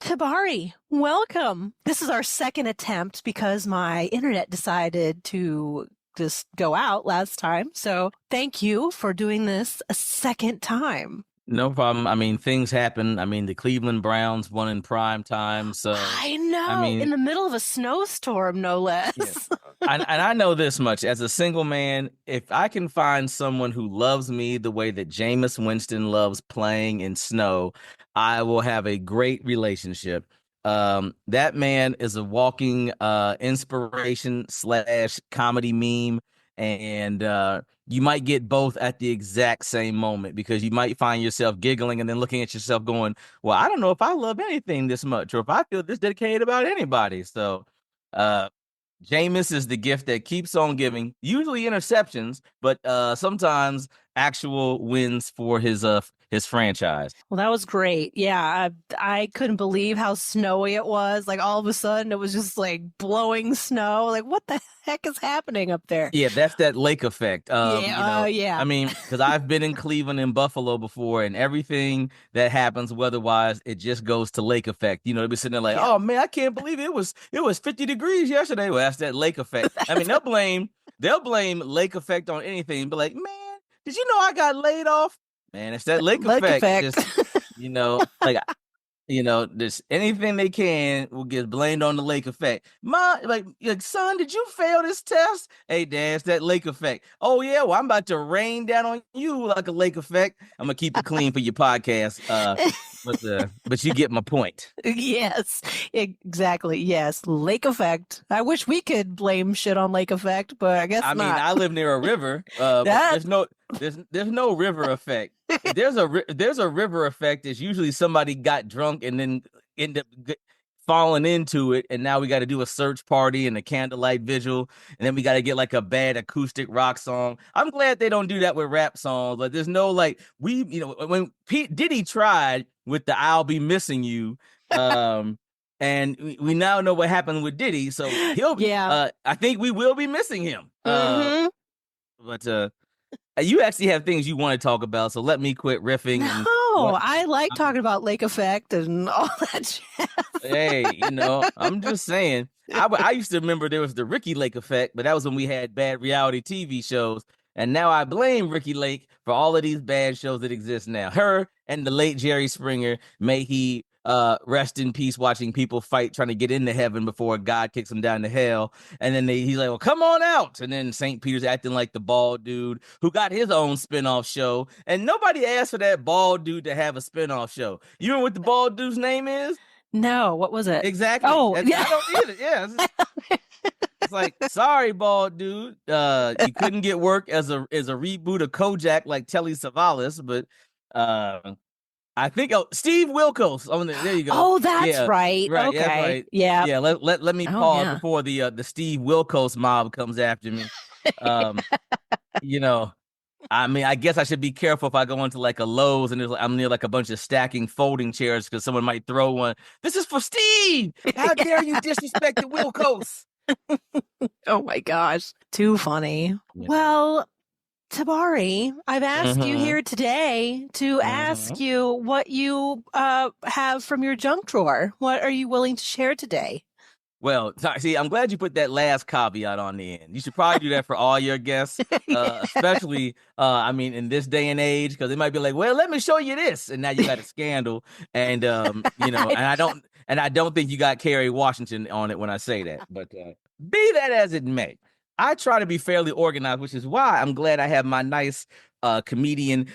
Tabari, welcome. This is our second attempt because my internet decided to just go out last time. So thank you for doing this a second time. No problem. I mean, things happen. I mean, the Cleveland Browns won in prime time. So I know, in the middle of a snowstorm, no less. Yes. And I know this much. As a single man, if I can find someone who loves me the way that Jameis Winston loves playing in snow, I will have a great relationship. That man is a walking inspiration / comedy meme. And you might get both at the exact same moment, because you might find yourself giggling and then looking at yourself going, well, I don't know if I love anything this much or if I feel this dedicated about anybody. So Jameis is the gift that keeps on giving, usually interceptions, but sometimes actual wins for his franchise. Well, that was great. Yeah, I couldn't believe how snowy it was. Like, all of a sudden, it was just like blowing snow. Like, what the heck is happening up there? Yeah, that's that lake effect. Yeah. I mean, because I've been in Cleveland and Buffalo before, and everything that happens weather-wise, it just goes to lake effect. You know, they'll be sitting there like, oh man, I can't believe it was 50 degrees yesterday. Well, that's that lake effect. I mean, they'll blame lake effect on anything, but like, man, did you know I got laid off? Man, it's that lake effect. Just, just anything they can will get blamed on the lake effect. Like, son, did you fail this test? Hey, Dad, it's that lake effect. Oh, yeah, well, I'm about to rain down on you like a lake effect. I'm going to keep it clean for your podcast. But you get my point. Yes, exactly. Yes, lake effect. I wish we could blame shit on lake effect, but I guess not. I mean, I live near a river. There's no river effect. There's a river effect. It's usually somebody got drunk and then end up falling into it, and now we got to do a search party and a candlelight vigil, and then we got to get like a bad acoustic rock song. I'm glad they don't do that with rap songs. Like, there's no like when Diddy tried with the "I'll Be Missing You," and we now know what happened with Diddy, so I think we will be missing him. But you actually have things you want to talk about, so let me quit riffing. I like talking about lake effect and all that shit. Hey, I'm just saying. I used to remember there was the Ricky Lake effect, but that was when we had bad reality TV shows. And now I blame Ricky Lake for all of these bad shows that exist now. Her and the late Jerry Springer, may he rest in peace, watching people fight, trying to get into heaven before God kicks them down to hell. And then he's like, well, come on out. And then St. Peter's acting like the bald dude who got his own spinoff show. And nobody asked for that bald dude to have a spinoff show. You know what the bald dude's name is? No, what was it? Exactly. Oh, yeah. I don't get it. Yeah. It's like, sorry, bald dude. You couldn't get work as a reboot of Kojak like Telly Savalas, but I think Steve Wilkos. Oh, there you go. Oh, that's right. Right. Okay. That's right. Yeah. Yeah. Let me pause before the Steve Wilkos mob comes after me. I mean, I guess I should be careful if I go into like a Lowe's and I'm near like a bunch of stacking folding chairs, because someone might throw one. This is for Steve. How dare you disrespect the Wilkos? Oh my gosh. Too funny. Yeah. Well, Tabari, I've asked you here today to ask you what you have from your junk drawer. What are you willing to share today? Well, see, I'm glad you put that last caveat on the end. You should probably do that for all your guests, especially, in this day and age, because they might be like, well, let me show you this. And now you got a scandal. And, and I don't think you got Kerry Washington on it when I say that. But be that as it may, I try to be fairly organized, which is why I'm glad I have my nice comedian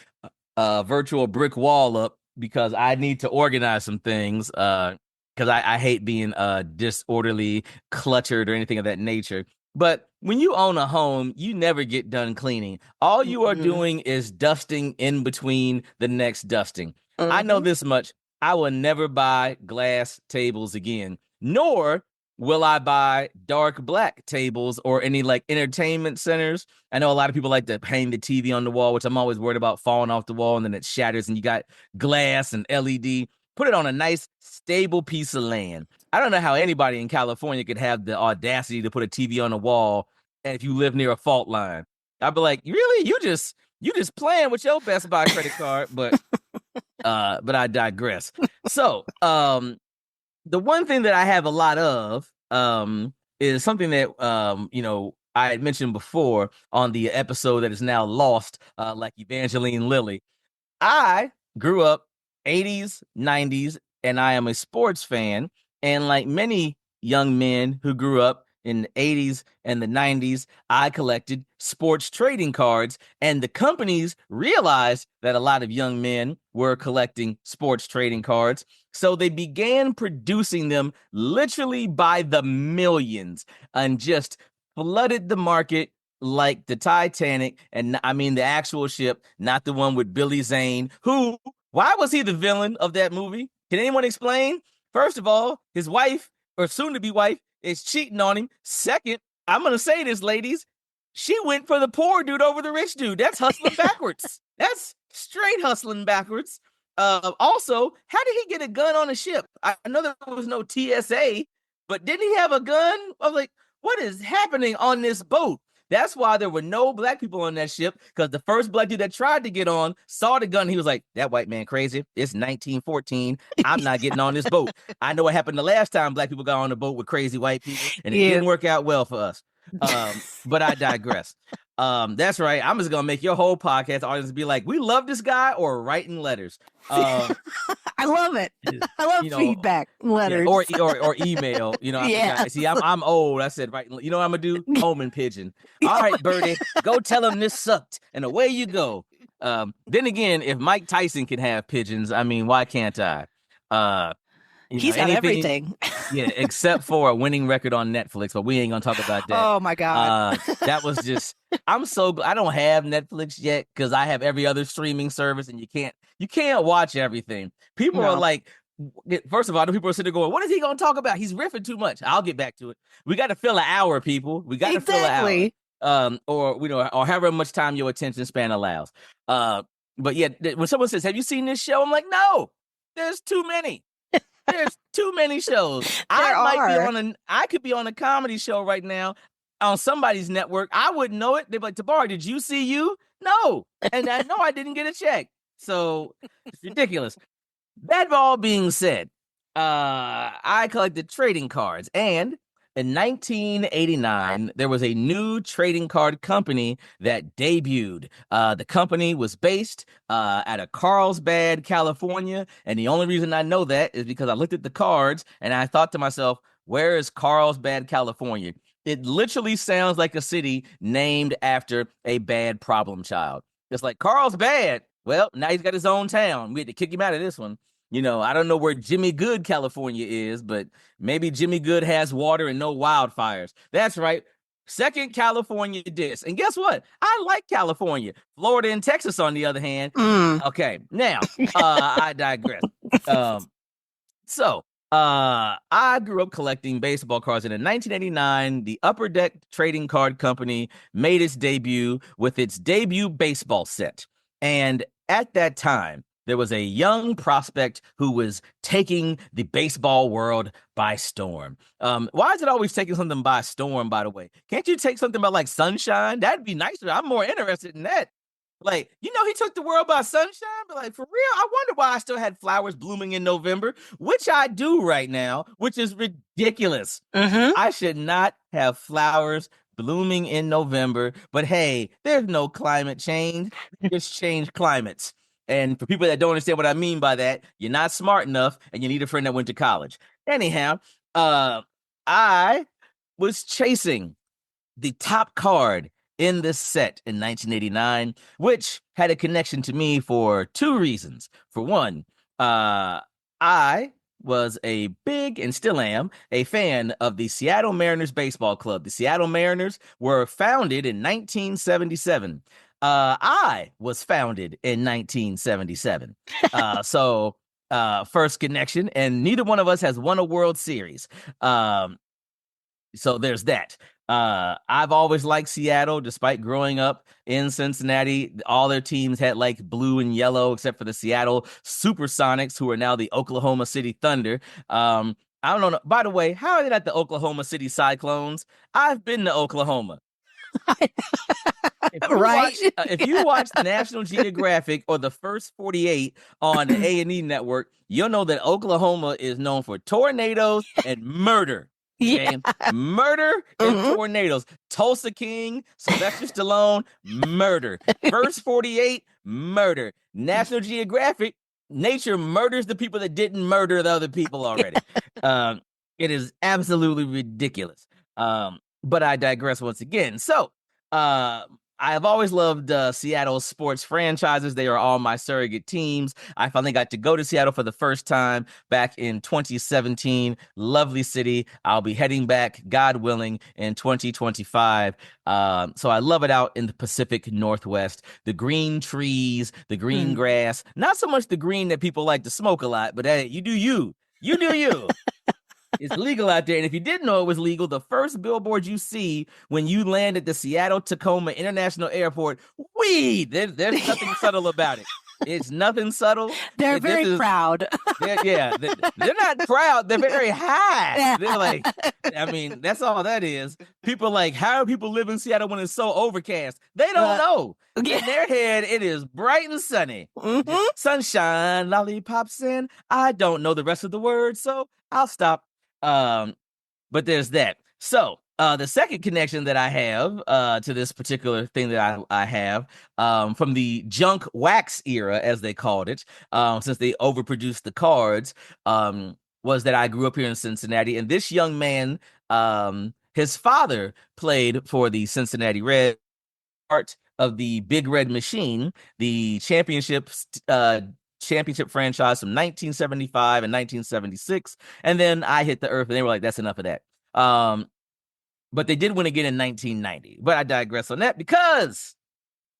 virtual brick wall up, because I need to organize some things. Because I hate being disorderly, cluttered, or anything of that nature. But when you own a home, you never get done cleaning. All you are doing is dusting in between the next dusting. I know this much. I will never buy glass tables again, nor will I buy dark black tables or any like entertainment centers? I know a lot of people like to hang the TV on the wall, which I'm always worried about falling off the wall and then it shatters and you got glass and LED. Put it on a nice, stable piece of land. I don't know how anybody in California could have the audacity to put a TV on a wall and if you live near a fault line. I'd be like, really? You just playing with your Best Buy credit card, but I digress. So, the one thing that I have a lot of is something that I had mentioned before on the episode that is now lost, like Evangeline Lilly. I grew up 80s, 90s, and I am a sports fan. And like many young men who grew up in the 80s and the 90s, I collected sports trading cards. And the companies realized that a lot of young men were collecting sports trading cards. So they began producing them literally by the millions and just flooded the market like the Titanic, and I mean the actual ship, not the one with Billy Zane, who, why was he the villain of that movie? Can anyone explain? First of all, his wife, or soon-to-be wife, is cheating on him. Second, I'm going to say this, ladies, she went for the poor dude over the rich dude. That's hustling backwards. That's straight hustling backwards. Also, how did he get a gun on a ship? I know there was no TSA, but didn't he have a gun? I was like, what is happening on this boat? That's why there were no black people on that ship, because the first black dude that tried to get on saw the gun. He was like, that white man crazy. It's 1914. I'm not getting on this boat. I know what happened the last time black people got on the boat with crazy white people, and it didn't work out well for us. But I digress. That's right. I'm just going to make your whole podcast audience be like, we love this guy, or writing letters. I love it. I love feedback letters. Yeah, or email. Yeah. See, I'm old. I said, right. You know what I'm going to do? Home and pigeon. All right, Birdie, go tell him this sucked. And away you go. Then again, if Mike Tyson can have pigeons, I mean, why can't I? He's got everything. Yeah, except for a winning record on Netflix, but we ain't gonna talk about that. Oh my God. That was just, I'm so glad I don't have Netflix yet, because I have every other streaming service and you can't watch everything. People are like, first of all, the people are sitting there going, what is he gonna talk about? He's riffing too much. I'll get back to it. We got to fill an hour, people. We got to fill an hour. Or however much time your attention span allows. But yeah, when someone says, have you seen this show? I'm like, no, there's too many. There's too many shows. I could be on a comedy show right now on somebody's network. I wouldn't know it. They'd be like, Tabari, did you see you? No. And I know I didn't get a check. So it's ridiculous. That all being said, I collected trading cards, and in 1989, there was a new trading card company that debuted. The company was based out of Carlsbad, California. And the only reason I know that is because I looked at the cards and I thought to myself, where is Carlsbad, California? It literally sounds like a city named after a bad problem child. It's like, Carlsbad. Well, now he's got his own town. We had to kick him out of this one. I don't know where Jimmy Good, California is, but maybe Jimmy Good has water and no wildfires. That's right. Second California diss. And guess what? I like California. Florida and Texas, on the other hand. Okay, now, I digress. I grew up collecting baseball cards, and in 1989, the Upper Deck Trading Card Company made its debut with its debut baseball set. And at that time, there was a young prospect who was taking the baseball world by storm. Why is it always taking something by storm, by the way? Can't you take something by like sunshine? That'd be nicer. I'm more interested in that. Like, he took the world by sunshine, but like, for real, I wonder why I still had flowers blooming in November, which I do right now, which is ridiculous. I should not have flowers blooming in November, but hey, there's no climate change. Just change climates. And for people that don't understand what I mean by that, you're not smart enough and you need a friend that went to college. Anyhow, I was chasing the top card in this set in 1989, which had a connection to me for two reasons. For one, I was a big, and still am, a fan of the Seattle Mariners Baseball Club. The Seattle Mariners were founded in 1977. I was founded in 1977. So first connection, and neither one of us has won a World Series. So there's that. I've always liked Seattle, despite growing up in Cincinnati. All their teams had like blue and yellow, except for the Seattle Supersonics, who are now the Oklahoma City Thunder. I don't know. By the way, how are they not the Oklahoma City Cyclones? I've been to Oklahoma. Right. If you watch National Geographic or the First 48 on the A&E network, you'll know that Oklahoma is known for tornadoes and murder. Okay? Yeah. Murder and tornadoes. Tulsa King, Sylvester Stallone, murder. First 48, murder. National Geographic, nature murders the people that didn't murder the other people already. It is absolutely ridiculous. But I digress once again. So, I have always loved Seattle sports franchises. They are all my surrogate teams. I finally got to go to Seattle for the first time back in 2017. Lovely city. I'll be heading back, God willing, in 2025. So I love it out in the Pacific Northwest. The green trees, the green grass. Not so much the green that people like to smoke a lot, but hey, you do you. You do you. It's legal out there. And if you didn't know it was legal, the first billboard you see when you land at the Seattle-Tacoma International Airport, weed. There's nothing subtle about it. It's nothing subtle. They're very proud. They're not proud. They're very high. Yeah. They're like, I mean, that's all that is. People are like, how do people live in Seattle when it's so overcast? They don't know. Yeah. In their head, it is bright and sunny. Sunshine, lollipops, and I don't know the rest of the words, so I'll stop. But there's that. So the second connection that I have to this particular thing that I have from the junk wax era, as they called it, since they overproduced the cards, was that I grew up here in Cincinnati, and this young man, his father played for the Cincinnati Reds, part of the Big Red Machine, the championship franchise from 1975 and 1976. And then I hit the earth and they were like, that's enough of that. But they did win again in 1990. But I digress on that because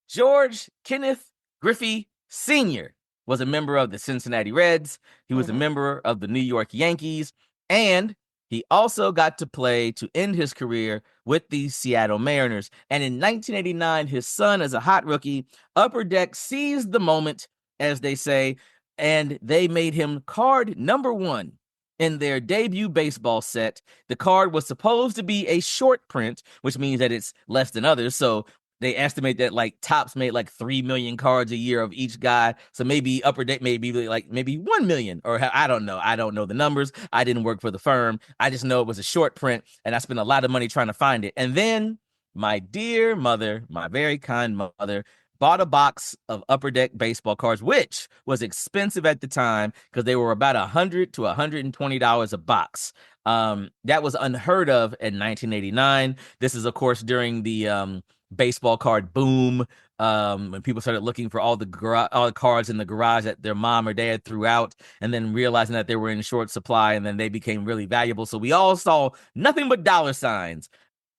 George Kenneth Griffey Sr. was a member of the Cincinnati Reds. He was a member of the New York Yankees. And he also got to play to end his career with the Seattle Mariners. And in 1989, his son, as a hot rookie, Upper Deck seized the moment, as they say, and they made him card number 1 in their debut baseball set. The card was supposed to be a short print, which means that it's less than others. So they estimate that like Topps made like 3 million cards a year of each guy. So maybe Upper Deck maybe 1 million, or I don't know. I don't know the numbers. I didn't work for the firm. I just know it was a short print and I spent a lot of money trying to find it. And then my dear mother, my very kind mother, bought a box of Upper Deck baseball cards, which was expensive at the time because they were about $100 to $120 a box. That was unheard of in 1989. This is, of course, during the baseball card boom, when people started looking for all the cards in the garage that their mom or dad threw out, and then realizing that they were in short supply, and then they became really valuable. So we all saw nothing but dollar signs.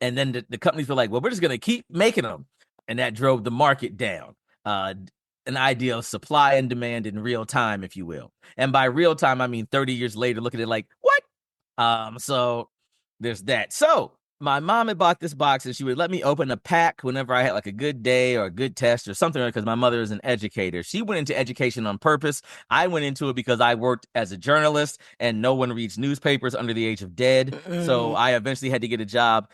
And then the companies were like, well, we're just going to keep making them. And that drove the market down. An idea of supply and demand in real time, if you will. And by real time, I mean 30 years later, look at it like, what? So there's that. So my mom had bought this box and she would let me open a pack whenever I had like a good day or a good test or something, because my mother is an educator. She went into education on purpose. I went into it because I worked as a journalist and no one reads newspapers under the age of dead. So I eventually had to get a job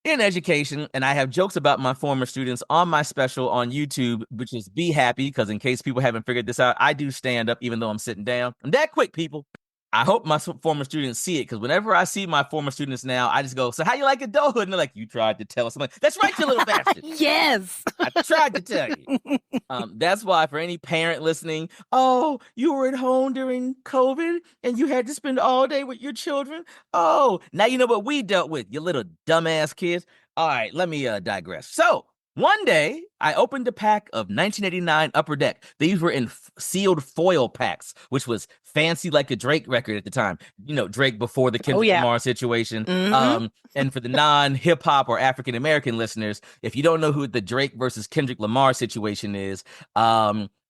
in education, and I have jokes about my former students on my special on YouTube, which is Be Happy, because in case people haven't figured this out, I do stand up even though I'm sitting down. I'm that quick, people. I hope my former students see it, because whenever I see my former students now, I just go, so how you like adulthood? And they're like, you tried to tell us. I'm like, that's right, you little bastard. Yes. I tried to tell you. That's why for any parent listening, oh, you were at home during COVID and you had to spend all day with your children. Oh, now you know what we dealt with, you little dumbass kids. All right, let me digress. So one day, I opened a pack of 1989 Upper Deck. These were in sealed foil packs, which was fancy like a Drake record at the time. You know, Drake before the Kendrick Lamar situation. And for the non-hip-hop or African-American listeners, if you don't know who the Drake versus Kendrick Lamar situation is,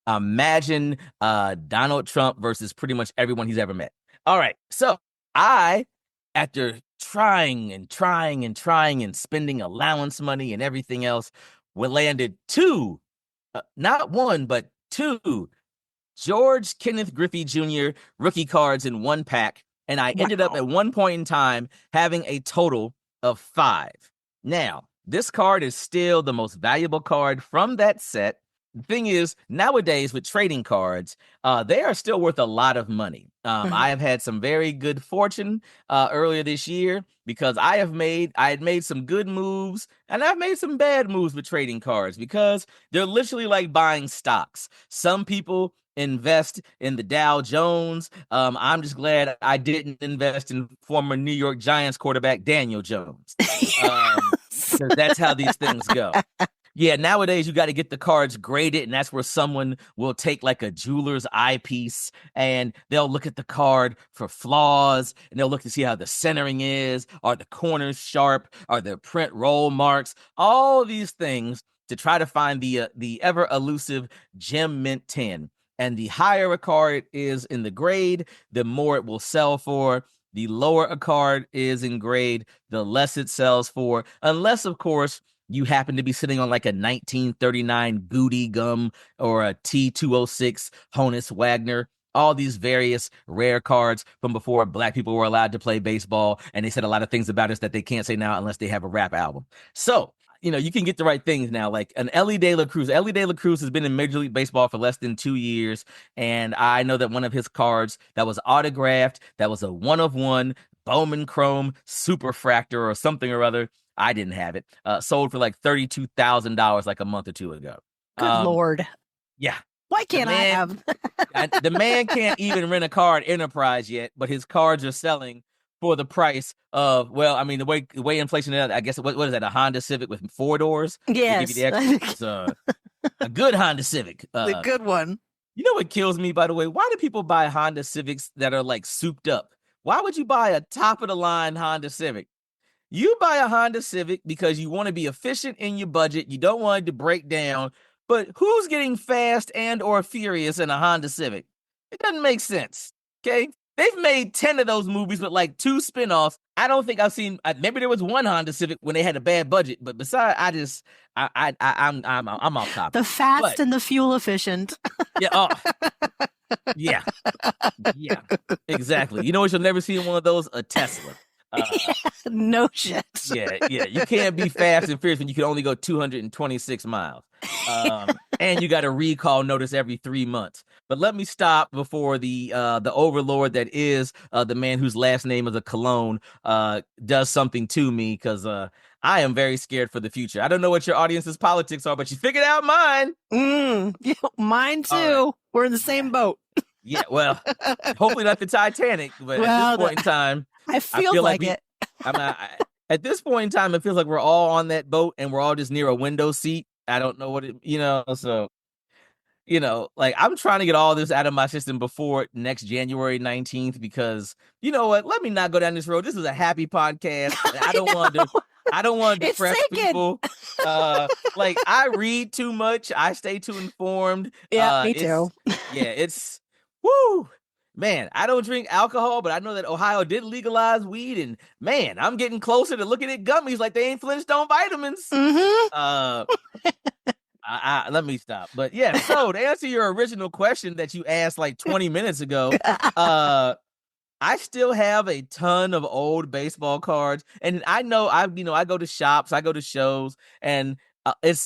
imagine Donald Trump versus pretty much everyone he's ever met. All right, so I after trying and trying and trying and spending allowance money and everything else, we landed two, not one, but two George Kenneth Griffey Jr. rookie cards in one pack. And I ended up at one point in time having a total of 5. Now, this card is still the most valuable card from that set. The thing is, nowadays with trading cards, they are still worth a lot of money. I have had some very good fortune earlier this year because I had made some good moves and I've made some bad moves with trading cards because they're literally like buying stocks. Some people invest in the Dow Jones. I'm just glad I didn't invest in former New York Giants quarterback Daniel Jones. Because that's how these things go. Yeah, nowadays you got to get the cards graded, and that's where someone will take like a jeweler's eyepiece and they'll look at the card for flaws and they'll look to see how the centering is, are the corners sharp, are there print roll marks, all these things to try to find the ever elusive gem mint 10. And the higher a card is in the grade, the more it will sell for. The lower a card is in grade, the less it sells for, unless, of course, you happen to be sitting on like a 1939 Goody Gum or a T206 Honus Wagner, all these various rare cards from before Black people were allowed to play baseball. And they said a lot of things about us that they can't say now unless they have a rap album. So, you can get the right things now, like an Ellie De La Cruz. Ellie De La Cruz has been in Major League Baseball for less than 2 years. And I know that one of his cards that was autographed, that was a 1-of-1 Bowman Chrome Superfractor or something or other. I didn't have it. Sold for like $32,000 like a month or two ago. Good Lord. Yeah. Why can't I have? The man can't even rent a card enterprise yet, but his cards are selling for the price of, well, I mean, the way inflation is, I guess, what is that, a Honda Civic with 4 doors? Yes. Give you the extra, a good Honda Civic. The good one. You know what kills me, by the way? Why do people buy Honda Civics that are like souped up? Why would you buy a top-of-the-line Honda Civic? You buy a Honda Civic because you want to be efficient in your budget. You don't want it to break down. But who's getting fast and or furious in a Honda Civic? It doesn't make sense, okay? They've made 10 of those movies with like 2 spinoffs. I don't think I've seen. Maybe there was one Honda Civic when they had a bad budget, but besides, I'm off topic. The fast and the fuel efficient. Yeah. Oh, yeah. Yeah. Exactly. You know what you'll never see in one of those? A Tesla. No shit. Yeah. You can't be fast and furious when you can only go 226 miles. And you got a recall notice every 3 months. But let me stop before the overlord that is the man whose last name is a cologne does something to me, because I am very scared for the future. I don't know what your audience's politics are, but you figured out mine. Yeah, mine too. Right. We're in the same boat. Yeah, well, hopefully not the Titanic, but at this point in time, I feel like it. At this point in time, it feels like we're all on that boat and we're all just near a window seat. I don't know what so, like I'm trying to get all this out of my system before next January 19th, because you know what? Let me not go down this road. This is a happy podcast. I don't want to depress people. Like I read too much. I stay too informed. Yeah, me too. It's woo. Man, I don't drink alcohol, but I know that Ohio did legalize weed, and man, I'm getting closer to looking at gummies like they ain't Flintstone vitamins. Let me stop. But yeah, so to answer your original question that you asked like 20 minutes ago, I still have a ton of old baseball cards, and I know I go to shops, I go to shows, and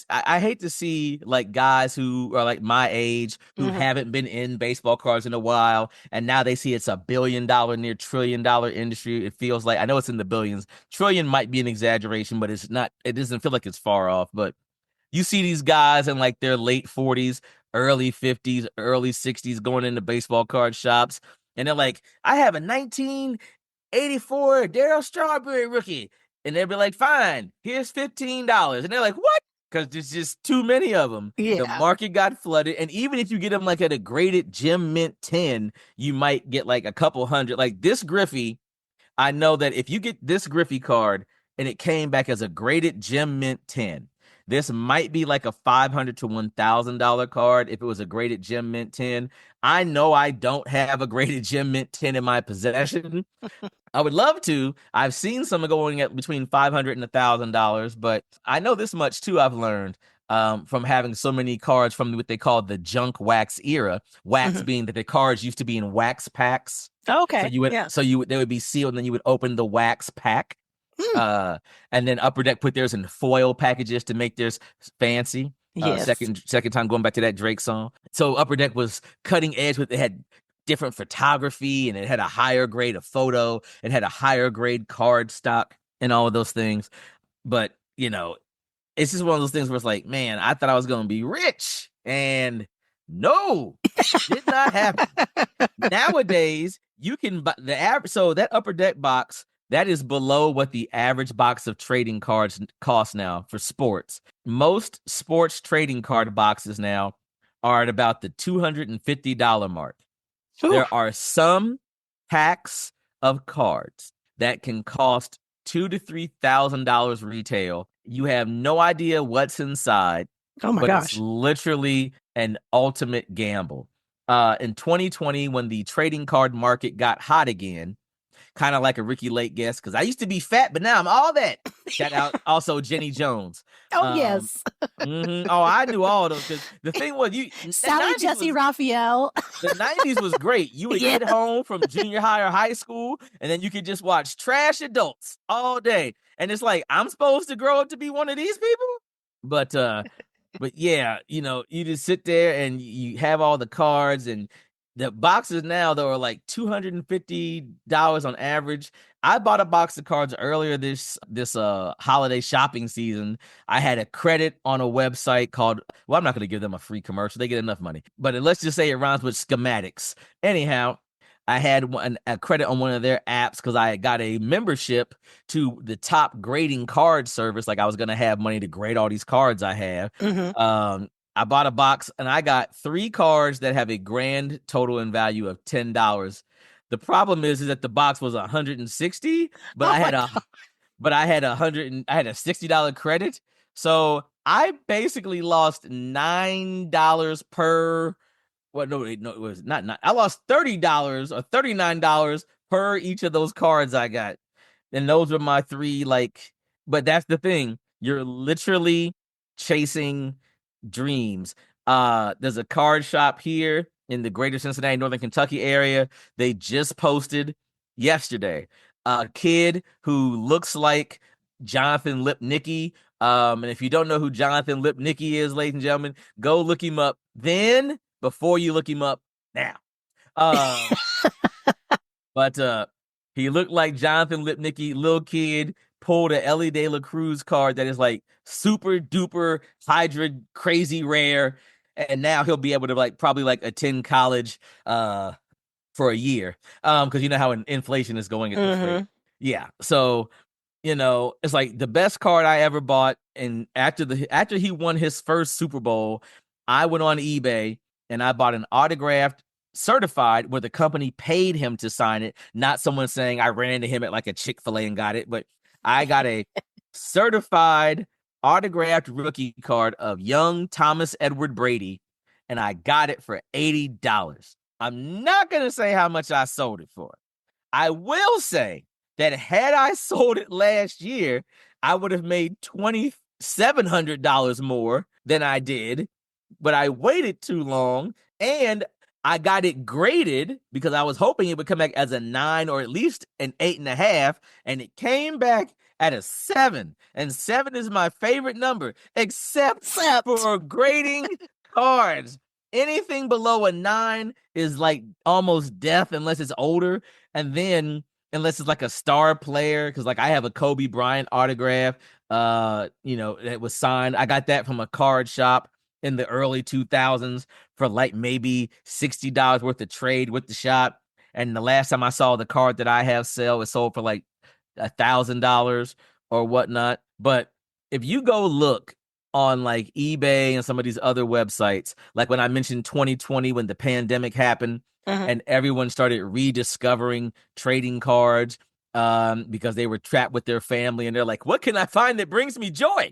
I hate to see like guys who are like my age who haven't been in baseball cards in a while, and now they see it's a $1 billion, near $1 trillion industry. It feels like, I know it's in the billions. Trillion might be an exaggeration, but it's not. It doesn't feel like it's far off. But you see these guys in like their late 40s, early 50s, early 60s going into baseball card shops, and they're like, I have a 1984 Darryl Strawberry rookie. And they'll be like, fine, here's $15. And they're like, what? Because there's just too many of them. Yeah. The market got flooded. And even if you get them like at a graded Gem Mint 10, you might get like a couple hundred. Like this Griffey, I know that if you get this Griffey card and it came back as a graded Gem Mint 10, This might be like a $500 to $1,000 card if it was a graded Gem Mint 10. I know I don't have a graded Gem Mint 10 in my possession. I would love to. I've seen some going at between $500 and $1,000, but I know this much too. I've learned from having so many cards from what they call the junk wax era. Wax being that the cards used to be in wax packs. Okay. They would be sealed, and then you would open the wax pack. And then Upper Deck put theirs in foil packages to make theirs fancy. Yes. Second time going back to that Drake song. So Upper Deck was cutting edge with it had different photography, and it had a higher grade of photo, it had a higher grade card stock and all of those things. But it's just one of those things where it's like, man, I thought I was going to be rich, and no, did not happen. Nowadays, you can buy so that Upper Deck box, that is below what the average box of trading cards costs now for sports. Most sports trading card boxes now are at about the $250 mark. Ooh. There are some packs of cards that can cost $2,000 to $3,000 retail. You have no idea what's inside. Oh my gosh. It's literally an ultimate gamble. In 2020, when the trading card market got hot again, kind of like a Ricky Lake guess, because I used to be fat, but now I'm all that. Shout out also Jenny Jones. Oh, yes. Oh, I knew all of those. Because the thing was, Sally Jesse Raphael. The 90s was great. You would get home from junior high or high school, and then you could just watch trash adults all day. And it's like, I'm supposed to grow up to be one of these people? But yeah, you just sit there and you have all the cards, and the boxes now, though, are like $250 on average. I bought a box of cards earlier this holiday shopping season. I had a credit on a website called, well, I'm not going to give them a free commercial. They get enough money. But let's just say it rhymes with schematics. Anyhow, I had a credit on one of their apps because I got a membership to the top grading card service. Like I was going to have money to grade all these cards I have. I bought a box, and I got 3 cards that have a grand total in value of $10. The problem is that the box was $160, but I had a $60 credit. So I basically lost $9 per. Well, no, it was not. I lost $30 or $39 per each of those cards I got, and those were my 3. But that's the thing. You're literally chasing dreams. There's a card shop here in the greater Cincinnati, Northern Kentucky area. They just posted yesterday a kid who looks like Jonathan Lipnicki. And if you don't know who Jonathan Lipnicki is, ladies and gentlemen, go look him up then before you look him up now. But he looked like Jonathan Lipnicki, little kid, pulled a Ellie De La Cruz card that is like super duper hydra crazy rare, and now he'll be able to probably attend college for a year because you know how inflation is going at this rate. Yeah, so it's like the best card I ever bought. And after he won his first Super Bowl, I went on eBay and I bought an autographed certified where the company paid him to sign it, not someone saying I ran into him at like a Chick-fil-A and got it, but I got a certified autographed rookie card of young Thomas Edward Brady, and I got it for $80. I'm not going to say how much I sold it for. I will say that had I sold it last year, I would have made $2,700 more than I did, but I waited too long, and I got it graded because I was hoping it would come back as a 9 or at least an 8.5, and it came back at a 7. And 7 is my favorite number, except for grading cards. Anything below a 9 is like almost death unless it's older, and then unless it's like a star player, because like I have a Kobe Bryant autograph, that was signed. I got that from a card shop in the early 2000s for like maybe $60 worth of trade with the shop. And the last time I saw the card that I have sell, it sold for like $1,000 or whatnot. But if you go look on like eBay and some of these other websites, like when I mentioned 2020 when the pandemic happened and everyone started rediscovering trading cards, because they were trapped with their family, and they're like, what can I find that brings me joy?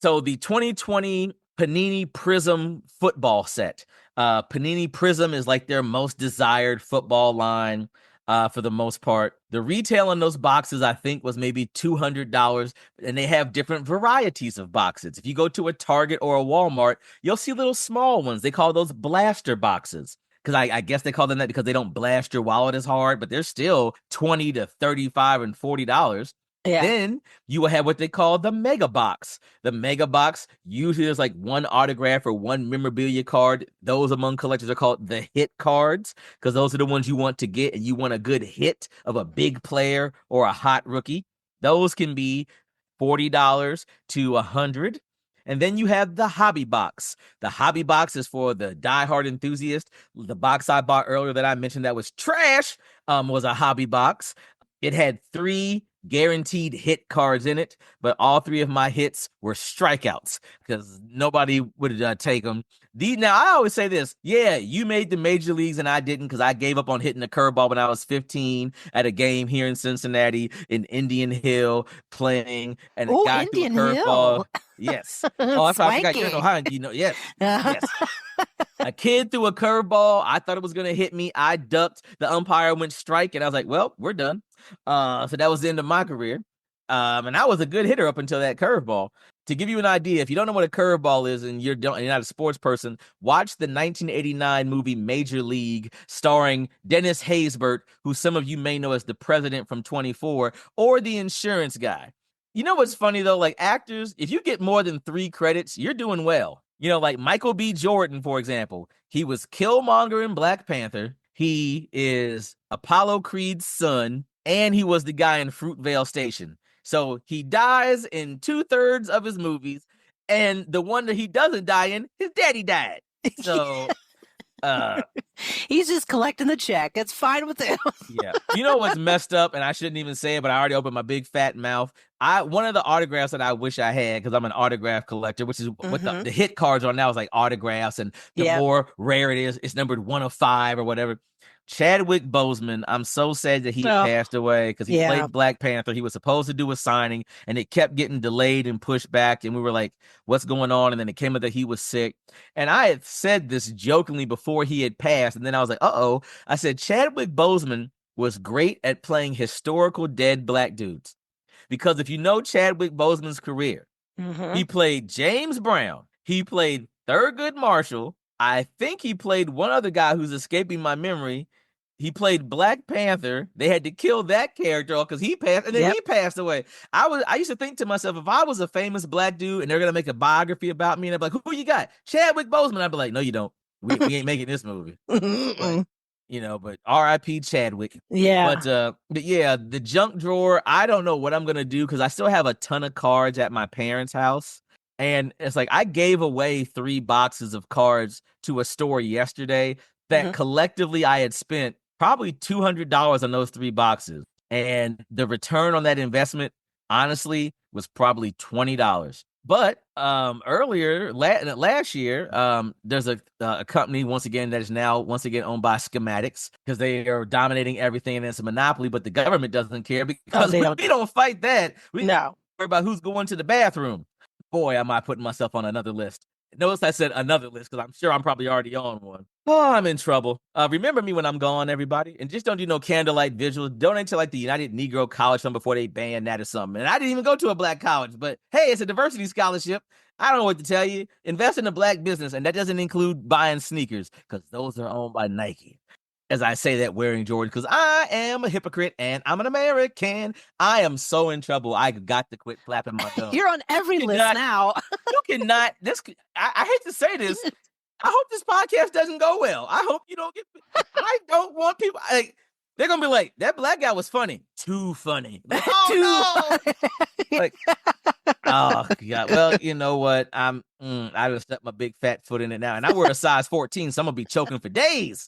So the 2020 Panini Prism football set. Panini Prism is like their most desired football line for the most part. The retail in those boxes, I think, was maybe $200, and they have different varieties of boxes. If you go to a Target or a Walmart, you'll see little small ones. They call those blaster boxes. Because I guess they call them that because they don't blast your wallet as hard, but they're still $20 to $35 and $40. Yeah. Then you will have what they call the mega box. The mega box, usually there's like one autograph or one memorabilia card. Those among collectors are called the hit cards, because those are the ones you want to get, and you want a good hit of a big player or a hot rookie. Those can be $40 to $100. And then you have the hobby box. The hobby box is for the diehard enthusiast. The box I bought earlier that I mentioned that was trash was a hobby box. It had 3 guaranteed hit cards in it, but all 3 of my hits were strikeouts because nobody would take them. Now, I always say this. Yeah, you made the major leagues and I didn't, because I gave up on hitting a curveball when I was 15 at a game here in Cincinnati in Indian Hill playing, and a guy threw a curveball. Yes. Oh, I forgot you're in Ohio. Yes. Yes. A kid threw a curveball. I thought it was going to hit me. I ducked. The umpire went strike, and I was like, well, we're done. So that was the end of my career. And I was a good hitter up until that curveball. To give you an idea, if you don't know what a curveball is and you're not a sports person, watch the 1989 movie Major League, starring Dennis Haysbert, who some of you may know as the president from 24, or the insurance guy. You know what's funny, though? Like, actors, if you get more than 3 credits, you're doing well. Like Michael B. Jordan, for example. He was Killmonger in Black Panther. He is Apollo Creed's son, and he was the guy in Fruitvale Station. So he dies in 2/3 of his movies, and the one that he doesn't die in, his daddy died. So he's just collecting the check. It's fine with him. Yeah. You know what's messed up, and I shouldn't even say it, but I already opened my big fat mouth. One of the autographs that I wish I had, because I'm an autograph collector, which is what the hit cards are now, is like autographs, and the more rare it is, it's numbered 1 of 5 or whatever. Chadwick Boseman, I'm so sad that he passed away, because he played Black Panther. He was supposed to do a signing, and it kept getting delayed and pushed back, and we were like, what's going on? And then it came out that he was sick. And I had said this jokingly before he had passed, and then I was like, uh-oh. I said, Chadwick Boseman was great at playing historical dead Black dudes. Because if you know Chadwick Boseman's career, he played James Brown. He played Thurgood Marshall. I think he played one other guy who's escaping my memory. He played Black Panther. They had to kill that character because he passed, and then he passed away. I used to think to myself, if I was a famous Black dude and they're gonna make a biography about me, and they're like, who you got? Chadwick Boseman. I'd be like, no, you don't. We ain't making this movie. But R.I.P. Chadwick. Yeah. But yeah, the junk drawer, I don't know what I'm gonna do, because I still have a ton of cards at my parents' house. And it's like, I gave away 3 boxes of cards to a store yesterday that collectively I had spent probably $200 on those 3 boxes. And the return on that investment, honestly, was probably $20. But earlier, last year, there's a company, once again, that is now owned by Schematics, because they are dominating everything, and it's a monopoly, but the government doesn't care, because we don't fight that. We don't worry about who's going to the bathroom. Boy, am I putting myself on another list. Notice I said another list, because I'm sure I'm probably already on one. Oh, I'm in trouble. Remember me when I'm gone, everybody. And just don't do no candlelight visuals. Donate to like the United Negro College Fund before they ban that or something. And I didn't even go to a Black college, but hey, it's a diversity scholarship. I don't know what to tell you. Invest in a Black business, and that doesn't include buying sneakers, because those are owned by Nike. As I say that wearing Jordan, because I am a hypocrite and I'm an American. I am so in trouble. I got to quit flapping my gums. You're on every list now. You cannot. I hate to say this. I hope this podcast doesn't go well. I hope you don't get. I don't want people. They're gonna be like, that Black guy was funny. Too funny. Like, oh no. Like, oh God. Well, you know what? I just stuck my big fat foot in it now, and I wear a size 14, so I'm gonna be choking for days.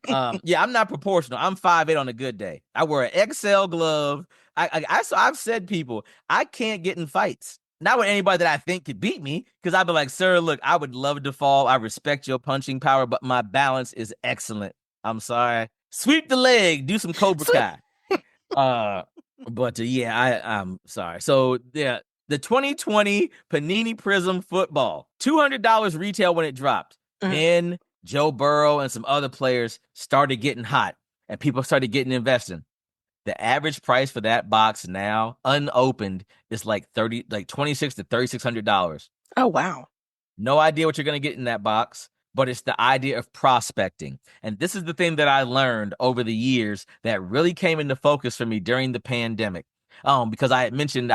Yeah, I'm not proportional. I'm 5'8" on a good day. I wear an XL glove. I've said, people, I can't get in fights. Not with anybody that I think could beat me, because I'd be like, sir, look, I would love to fall. I respect your punching power, but my balance is excellent. I'm sorry. Sweep the leg, do some Cobra Sweet. Kai. I'm sorry. So yeah, the 2020 Panini Prism football, $200 retail when it dropped. Then Joe Burrow and some other players started getting hot, and people started getting investing. The average price for that box now, unopened, is like $26 to $3,600. Oh wow. No idea what you're going to get in that box, but it's the idea of prospecting. And this is the thing that I learned over the years that really came into focus for me during the pandemic. Because I had mentioned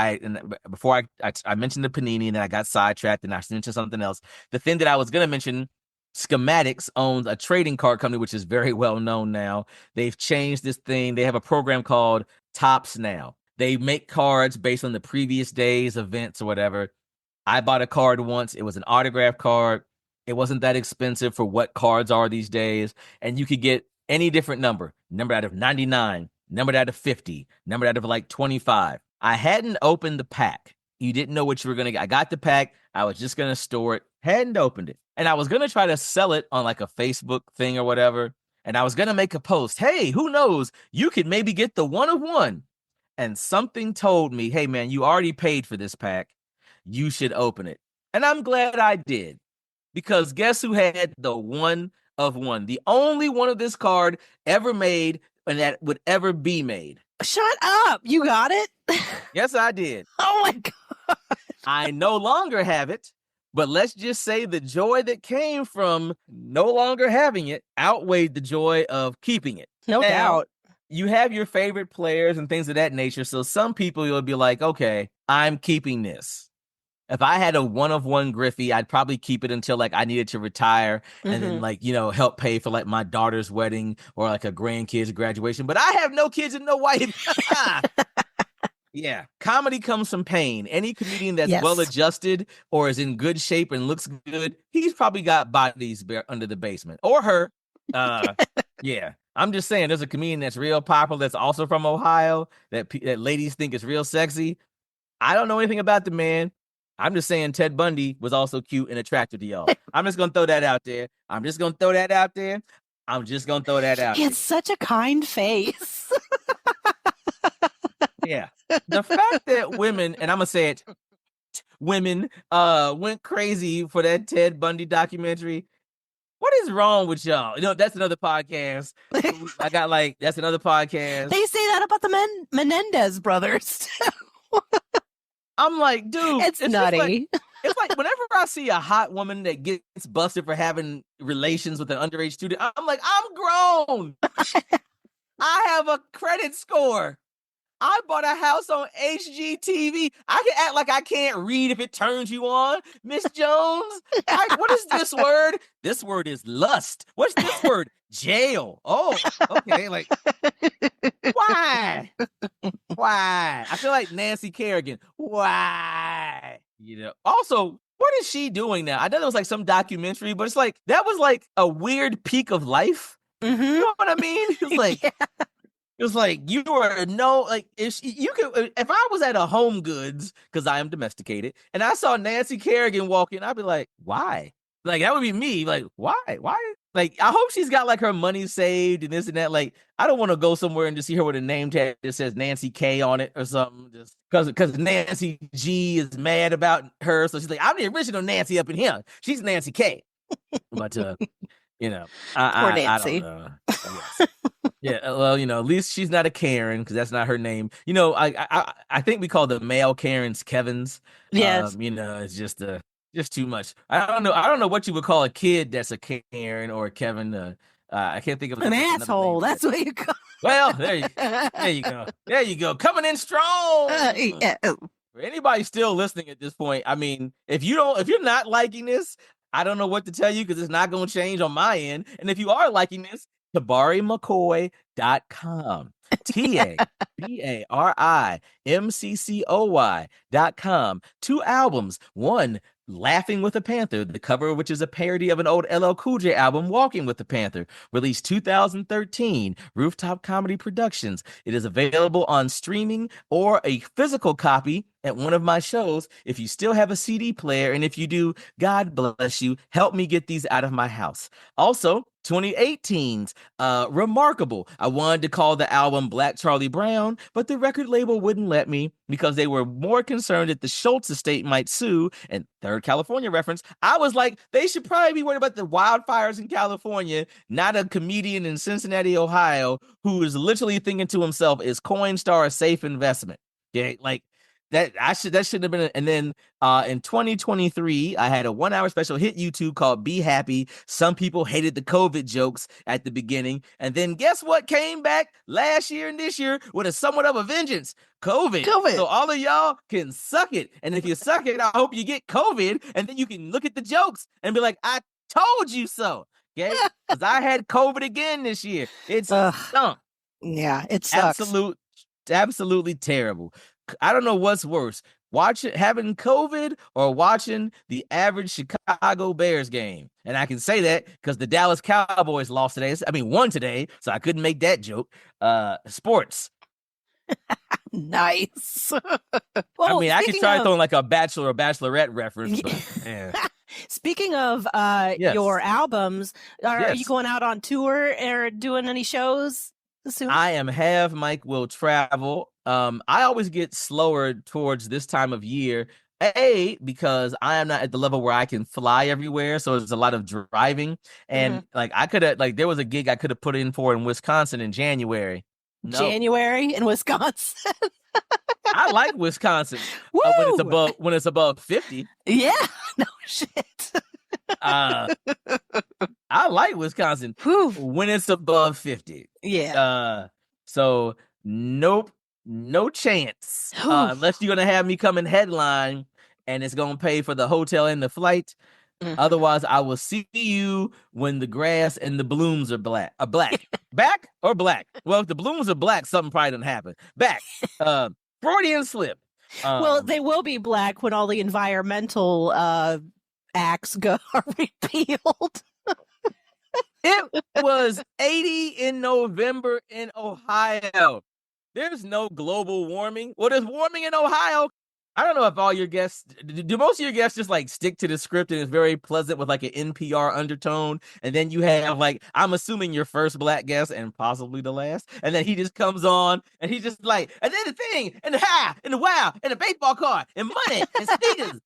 before I mentioned the Panini, and then I got sidetracked and I mentioned something else. The thing that I was going to mention, Schematics owns a trading card company, which is very well known now. They've changed this thing. They have a program called Tops now. They make cards based on the previous day's events or whatever. I bought a card once. It was an autograph card. It wasn't that expensive for what cards are these days. And you could get any different number out of 99, numbered out of 50, numbered out of like 25. I hadn't opened the pack. You didn't know what you were going to get. I got the pack. I was just going to store it. Hadn't opened it. And I was going to try to sell it on like a Facebook thing or whatever. And I was going to make a post. Hey, who knows? You could maybe get the one of one. And something told me, hey, man, you already paid for this pack. You should open it. And I'm glad I did. Because guess who had the one of one? The only one of this card ever made and that would ever be made. Shut up. You got it? Yes, I did. Oh my God. I no longer have it, but let's just say the joy that came from no longer having it outweighed the joy of keeping it. No doubt. You have your favorite players and things of that nature. So some people, you'll be like, okay, I'm keeping this. If I had a one-of-one Griffey, I'd probably keep it until like I needed to retire and then like, help pay for like my daughter's wedding or like a grandkid's graduation. But I have no kids and no wife. Yeah. Comedy comes from pain. Any comedian that's well-adjusted or is in good shape and looks good, he's probably got bodies under the basement. Or her. Yeah. I'm just saying, there's a comedian that's real popular that's also from Ohio that ladies think is real sexy. I don't know anything about the man. I'm just saying Ted Bundy was also cute and attractive to y'all. I'm just going to throw that out there. He had such a kind face. Yeah. The fact that women, and I'm going to say it, women went crazy for that Ted Bundy documentary. What is wrong with y'all? That's another podcast. That's another podcast. They say that about the Menendez brothers. I'm like, dude, it's nutty. It's like whenever I see a hot woman that gets busted for having relations with an underage student, I'm like, I'm grown. I have a credit score. I bought a house on HGTV. I can act like I can't read if it turns you on. Miss Jones, what is this word? This word is lust. What's this word? Jail. Oh, okay. Like, why? Why? I feel like Nancy Kerrigan. Why? Also, what is she doing now? I know there was like some documentary, but it's like, that was like a weird peak of life. Mm-hmm. You know what I mean? It's like, It was like you were if I was at a Home Goods, because I am domesticated, and I saw Nancy Kerrigan walking, I'd be like, why? Like, that would be me. Like, why? Like, I hope she's got like her money saved and this and that. Like, I don't want to go somewhere and just see her with a name tag that says Nancy K on it or something. Just because Nancy G is mad about her, so she's like, I'm the original Nancy up in here. She's Nancy K. But poor Nancy. I don't know. Yeah, well, at least she's not a Karen, because that's not her name. I think we call the male Karens Kevins. Yes. It's just too much. I don't know what you would call a kid that's a Karen or a Kevin. I can't think of an asshole. That's what you call. Well, there you go. Coming in strong. Yeah. For anybody still listening at this point, I mean, if you're not liking this, I don't know what to tell you, because it's not going to change on my end. And if you are liking this, TabariMcCoy.com. TabariMcCoy.com. 2 albums. One, Laughing with a Panther, the cover of which is a parody of an old LL Cool J album, Walking with the Panther, released 2013, Rooftop Comedy Productions. It is available on streaming or a physical copy at one of my shows if you still have a CD player, and if you do, God bless you. Help me get these out of my house. Also, 2018's Remarkable. I wanted to call the album Black Charlie Brown, but the record label wouldn't let me because they were more concerned that the Schultz estate might sue. And third California reference, I was like, they should probably be worried about the wildfires in California, not a comedian in Cincinnati, Ohio, who is literally thinking to himself, is Coinstar a safe investment? Okay, like that should have been and then in 2023 I had a 1-hour special hit YouTube called Be Happy. Some people hated the COVID jokes at the beginning, and then guess what came back last year and this year with a somewhat of a vengeance? COVID. So all of y'all can suck it, and if you suck it, I hope you get COVID, and then you can look at the jokes and be like, I told you so. Okay, because I had COVID again this year. It's stunk. Yeah, it sucks. Absolutely terrible. I don't know what's worse, having COVID or watching the average Chicago Bears game. And I can say that because the Dallas Cowboys lost today. Won today, so I couldn't make that joke. Sports. Nice. Well, I could try throwing like a Bachelor or Bachelorette reference, but man. Speaking of your albums, are you going out on tour or doing any shows soon? I am half Mike will travel. I always get slower towards this time of year. Because I am not at the level where I can fly everywhere, so there's a lot of driving. And like I could have, like there was a gig I could have put in for in Wisconsin in January. No. January in Wisconsin. I like Wisconsin when it's above 50. Yeah, no shit. I like Wisconsin when it's above 50. Yeah. So nope, no chance. Unless you're gonna have me come and headline, and it's gonna pay for the hotel and the flight. Otherwise, I will see you when the grass and the blooms are black. Back or black? Well, if the blooms are black, something probably didn't happen. Back. Freudian slip. Well, they will be black when all the environmental acts are repealed. It was 80 in November in Ohio. There's no global warming. Well, there's warming in Ohio. I don't know if all your guests, do most of your guests just like stick to the script and it's very pleasant with like an NPR undertone? And then you have like, I'm assuming your first black guest and possibly the last. And then he just comes on and he's just like, and then the thing, and the hi, and the wow, and the baseball card, and money, and sneakers.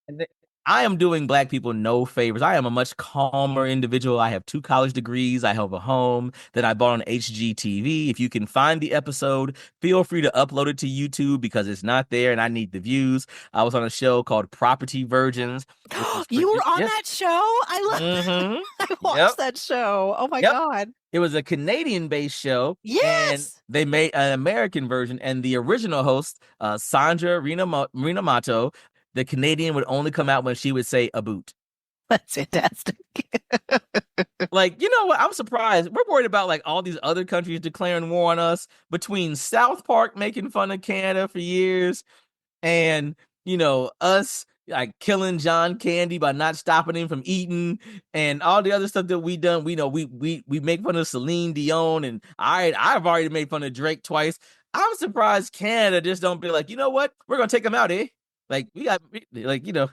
And I am doing black people no favors. I am a much calmer individual. I have 2 college degrees. I have a home that I bought on HGTV. If you can find the episode, feel free to upload it to YouTube because it's not there and I need the views. I was on a show called Property Virgins. You were on that show? I watched that show. Oh my God. It was a Canadian-based show. Yes. And they made an American version. And the original host, Sandra Rinamoto, the Canadian would only come out when she would say a boot. That's fantastic. Like, you know what? I'm surprised. We're worried about like all these other countries declaring war on us, between South Park making fun of Canada for years and, you know, us like killing John Candy by not stopping him from eating and all the other stuff that we done. We know we make fun of Celine Dion, and I've already made fun of Drake twice. I'm surprised Canada just don't be like, you know what? We're going to take them out, eh? Like we got, like, you know,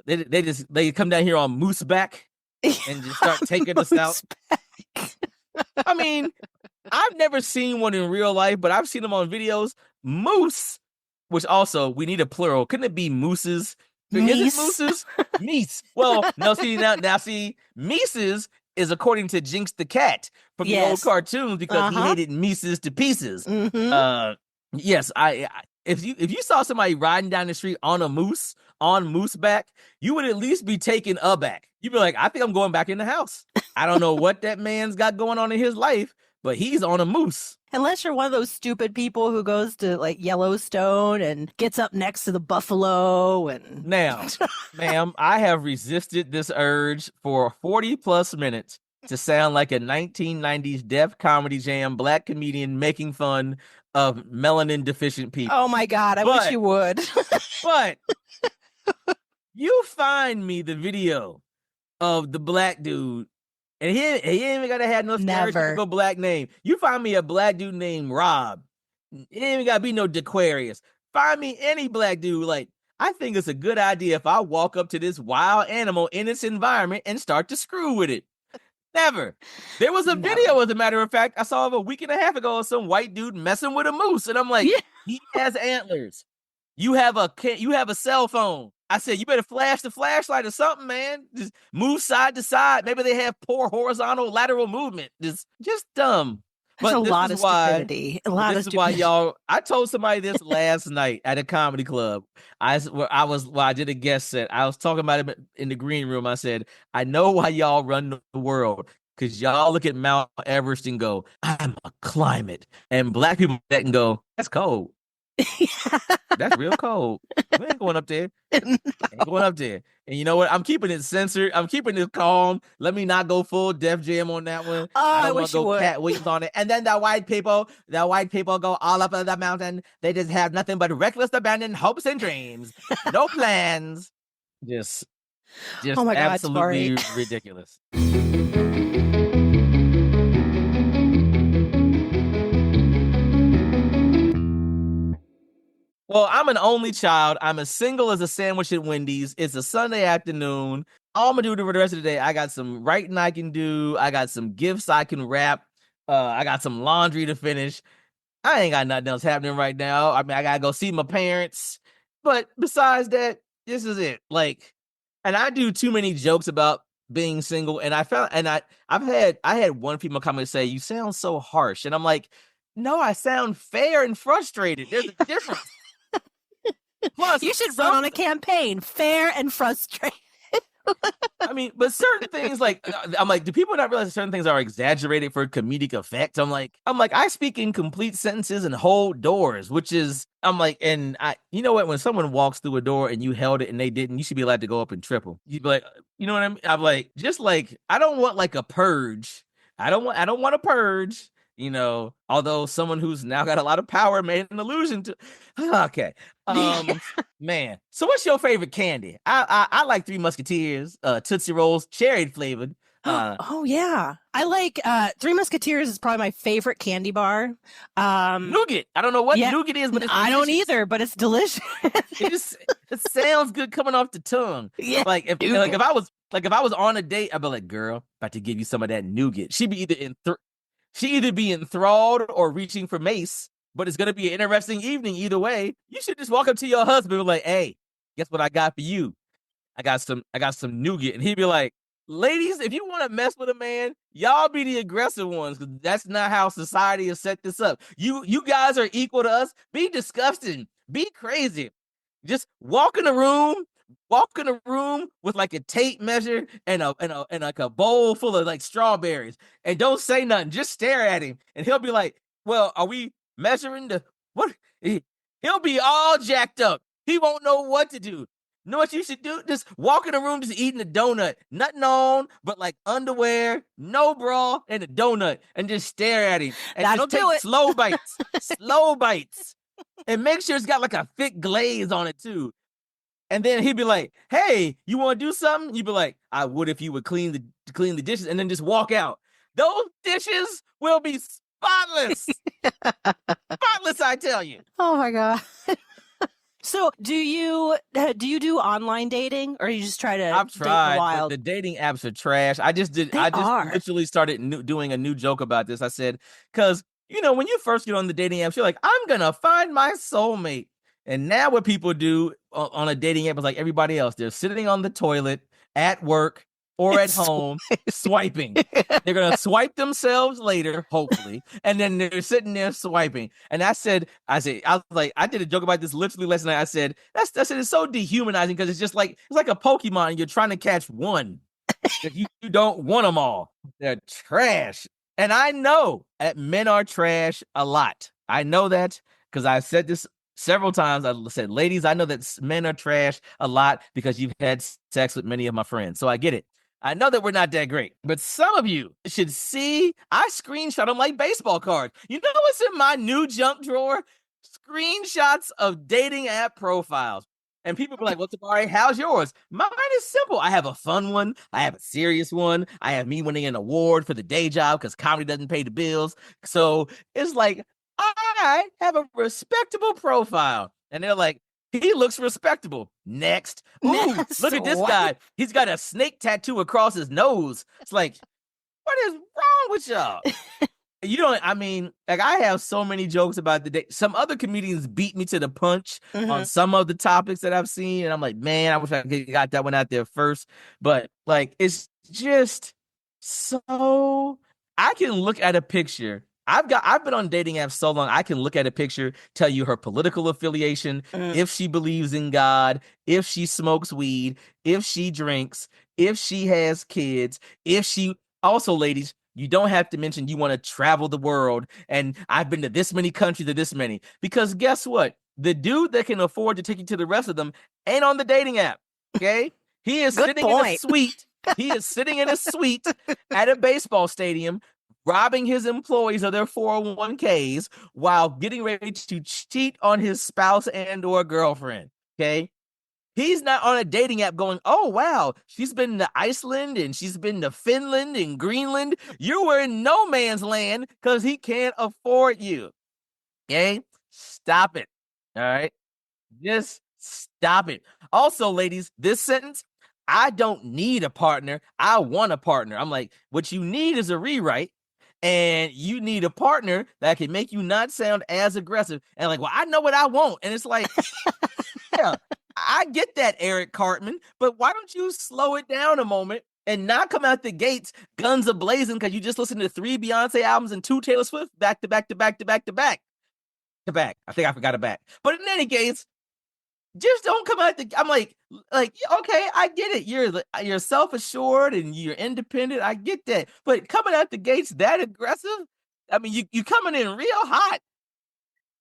they come down here on moose back and just start taking us out. I mean, I've never seen one in real life, but I've seen them on videos. Moose, which also we need a plural. Couldn't it be mooses? Is it mooses? Meese. Well, no. See now see, Mises is according to Jinx the cat from the old cartoons because he hated Mises to pieces. Yes, if you saw somebody riding down the street on moose back, you would at least be taken aback. You'd be like, I think I'm going back in the house. I don't know what that man's got going on in his life, but he's on a moose. Unless you're one of those stupid people who goes to like Yellowstone and gets up next to the buffalo and now, ma'am, I have resisted this urge for 40 plus minutes to sound like a 1990s Def Comedy Jam black comedian making fun of melanin deficient people. Oh my God, I wish you would. But you find me the video of the black dude, and he ain't even gotta have no stereotypical black name. You find me a black dude named Rob. It ain't even gotta be no Dequarius. Find me any black dude. Like, I think it's a good idea if I walk up to this wild animal in its environment and start to screw with it. Never. There was a Never. video, as a matter of fact, I saw of a week and a half ago of some white dude messing with a moose, and I'm like, Yeah. he has antlers. You have a cell phone. I said, you better flash the flashlight or something, man. Just move side to side. Maybe they have poor horizontal lateral movement. Just dumb. There's a But this lot is of why. stupidity. But this is why y'all. I told somebody this last night at a comedy club. I did a guest set. I was talking about it in the green room. I said, I know why y'all run the world. Because y'all look at Mount Everest and go, I'm a climate. And black people that can go, that's cold. That's real cold. We ain't going up there. Ain't going up there. And you know what? I'm keeping it censored. I'm keeping it calm. Let me not go full Def Jam on that one. Oh, I I don't want wish to you go would. Cat Williams on it. And then the white people go all up the mountain. They just have nothing but reckless abandon hopes and dreams. No plans. Just Oh my God, absolutely Tabari. ridiculous. Well, I'm an only child. I'm as single as a sandwich at Wendy's. It's a Sunday afternoon. All I'm gonna do for the rest of the day, I got some writing I can do. I got some gifts I can wrap. I got some laundry to finish. I ain't got nothing else happening right now. I mean, I gotta go see my parents. But besides that, this is it. Like, and I do too many jokes about being single. And I had one female comment say, "You sound so harsh," and I'm like, "No, I sound fair and frustrated. There's a difference." Plus, You should run on a campaign, fair and frustrated. I mean, but certain things I'm like, do people not realize certain things are exaggerated for comedic effect? I'm like, I speak in complete sentences and hold doors, which is, I'm like, and you know what? When someone walks through a door and you held it and they didn't, you should be allowed to go up and triple. You'd be like, you know what I mean? I'm like, just like, I don't want like a purge. I don't want a purge. You know, although someone who's now got a lot of power made an allusion to. Okay, man. So, what's your favorite candy? I like Three Musketeers, Tootsie Rolls, cherry flavored. Oh yeah, I like Three Musketeers is probably my favorite candy bar. Nougat. I don't know what nougat is, but it's I don't either, but it's delicious. it sounds good coming off the tongue. Yeah, Like if I was on a date, I'd be like, girl, about to give you some of that nougat. She'd either be enthralled or reaching for mace, but it's gonna be an interesting evening either way. You should just walk up to your husband and be like, hey, guess what I got for you? I got some nougat. And he'd be like, ladies, if you want to mess with a man, y'all be the aggressive ones, because that's not how society has set this up. You guys are equal to us. Be disgusting. Be crazy. Just walk in a room with like a tape measure and like a bowl full of like strawberries, and don't say nothing. Just stare at him, and he'll be like, well, are we measuring the what? He'll be all jacked up. He won't know what to do. You know what you should do? Just walk in the room, just eating a donut. Nothing on, but like underwear, no bra, and a donut, and just stare at him. And that'll just do take it. slow bites. Slow bites. And make sure it's got like a thick glaze on it too. And then he'd be like, hey, you want to do something? You'd be like, I would if you would clean the dishes, and then just walk out. Those dishes will be spotless. Spotless, I tell you. Oh my God. So do you do online dating, or you just try to I've tried, date wild? but the dating apps are trash. I just literally started doing a new joke about this. I said, because, you know, when you first get on the dating apps, you're like, I'm going to find my soulmate. And now what people do on a dating app is like everybody else. They're sitting on the toilet, at work, or at home, swiping. They're going to swipe themselves later, hopefully. And then they're sitting there swiping. And I was like, I did a joke about this literally last night. I said, it's so dehumanizing, because it's like a Pokemon and you're trying to catch one. you don't want them all. They're trash. And I know that men are trash a lot. I know that because I said this several times. I said, ladies, I know that men are trash a lot because you've had sex with many of my friends. So I get it. I know that we're not that great, but some of you should see, I screenshot them like baseball cards. You know what's in my new junk drawer? Screenshots of dating app profiles. And people be like, well, Tabari, how's yours? Mine is simple. I have a fun one. I have a serious one. I have me winning an award for the day job because comedy doesn't pay the bills. So it's like, I have a respectable profile. And they're like, he looks respectable. Next. Ooh, look at this guy. He's got a snake tattoo across his nose. It's like, What is wrong with y'all? You don't, I mean, like I have so many jokes about the day. Some other comedians beat me to the punch on some of the topics that I've seen. And I'm like, man, I wish I got that one out there first. But like, it's just so, I can look at a picture. I've been on dating apps so long. I can look at a picture, tell you her political affiliation, if she believes in God, if she smokes weed, if she drinks, if she has kids, if she also, ladies, you don't have to mention you want to travel the world and I've been to this many countries or this many. Because guess what? The dude that can afford to take you to the rest of them ain't on the dating app. Okay? He is sitting in a suite. He is sitting in a suite at a baseball stadium, robbing his employees of their 401ks while getting ready to cheat on his spouse and or girlfriend. Okay? He's not on a dating app going, oh, wow, she's been to Iceland and she's been to Finland and Greenland. You were in no man's land because he can't afford you. Okay? Stop it. All right? Just stop it. Also, ladies, this sentence, I don't need a partner. I want a partner. I'm like, what you need is a rewrite. And you need a partner that can make you not sound as aggressive. And like, well, I know what I want. And it's like, yeah. I get that, Eric Cartman, but why don't you slow it down a moment and not come out the gates guns a-blazing because you just listened to 3 Beyonce albums and 2 Taylor Swift back to back to back to back to back to back. I think I forgot a back. But in any case, just don't come out the. I'm like, okay, I get it. You're self-assured and you're independent. I get that. But coming out the gates that aggressive, I mean, you coming in real hot.